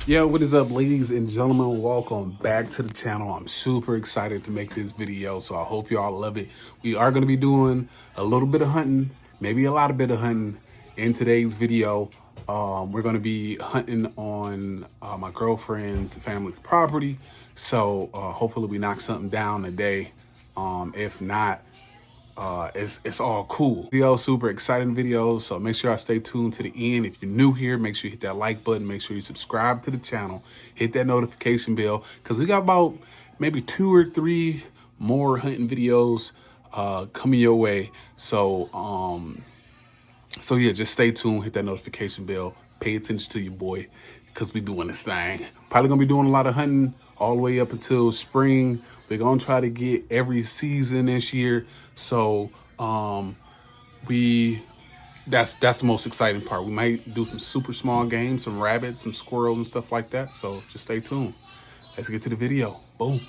Yo, what is up, ladies and gentlemen? Welcome back to the channel. I'm super excited to make this video, so I hope y'all love it. We are going to be doing a little bit of hunting, maybe a lot of bit of hunting in today's video. We're going to be hunting on my girlfriend's family's property, so hopefully we knock something down today. If not, it's all cool. Video, super exciting videos. So make sure I stay tuned to the end. If you're new here, make sure you hit that like button. Make sure you subscribe to the channel. Hit that notification bell because we got about maybe 2 or 3 more hunting videos coming your way. So yeah, just stay tuned. Hit that notification bell. Pay attention to your boy because we doing this thing. Probably gonna be doing a lot of hunting all the way up until spring. We're gonna try to get every season this year. So we that's the most exciting part. We might do some super small games, some rabbits, some squirrels and stuff like that. So just stay tuned. Let's get to the video. Boom.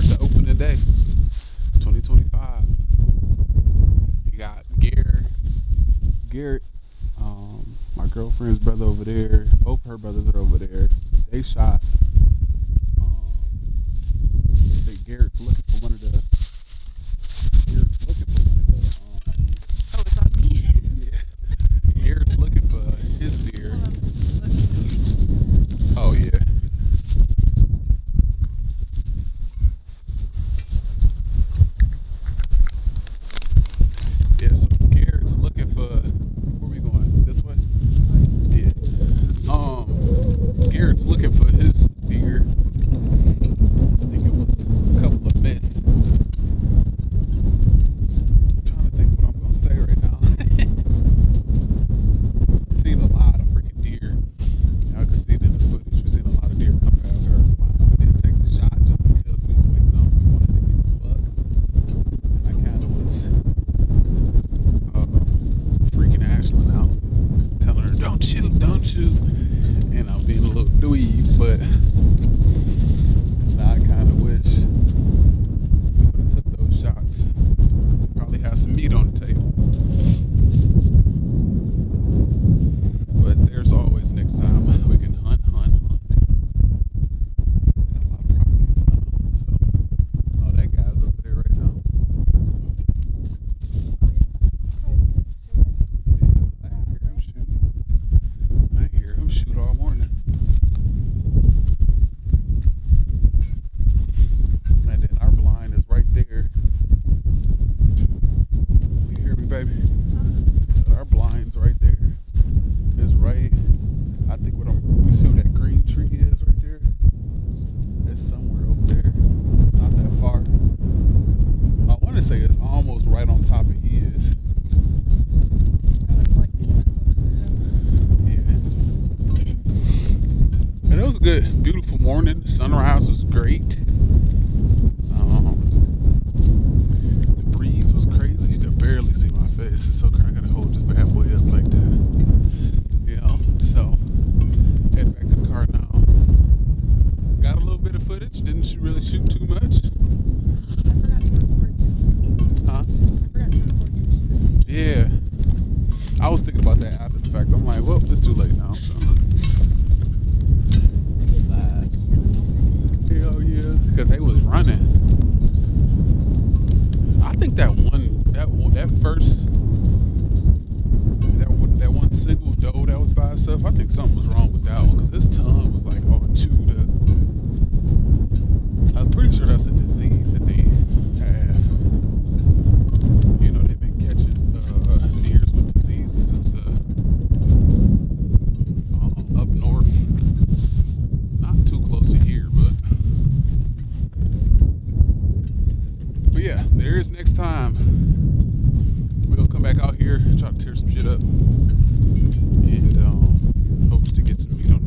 start to open today. 2025. You got Garrett, my girlfriend's brother over there. Both her brothers are over there. They shot. I think Garrett's looking for one of the. Oh, it's on me. Yeah. Garrett's looking for his deer. Oh yeah. Yeah, so Garrett's looking for, where we going? This way? Yeah. Garrett's looking for his deer. I think it was a couple of myths. I'm trying to think what I'm gonna say right now. Seen a lot of freaking deer. Y'all can see it in the footage. We've seen a lot of deer come past her. We didn't take the shot just because we was waiting on. We wanted to get the buck. And I kind of was freaking Ashlyn out, just telling her, don't shoot, don't shoot. And I'm being a little dweeb, but I kind of wish we would have took those shots. Probably have some meat on the table. But there's always next time we can hunt. Got a lot of property to hunt on. So, oh, that guy's over there right now. I hear him shoot all morning. And then our blind is right there. You hear me, baby? So our blind's right there. It's right, I think you see where that green tree is right there? It's somewhere over there. Not that far. I want to say it's almost right on top of his. And it was a good, beautiful morning. The sunrise was great. The breeze was crazy. You could barely see my face. It's so crazy. I gotta hold this bad boy up like that. You know, so head back to the car now. Got a little bit of footage. Didn't really shoot too much. I forgot to record you. Huh? I forgot to record you. Yeah. I was thinking about that after the fact. I'm like, well, it's too late now, so. Hell yeah, because they was running. I think that one single doe that was by itself, I think something was wrong with that one because his tongue was like all chewed up. I'm pretty sure that's a disease that they have. You know, they've been catching deers with diseases and stuff up north. Not too close to here, but yeah, there is next time. We'll come back out here and try to tear some shit up and hopes to get some meat on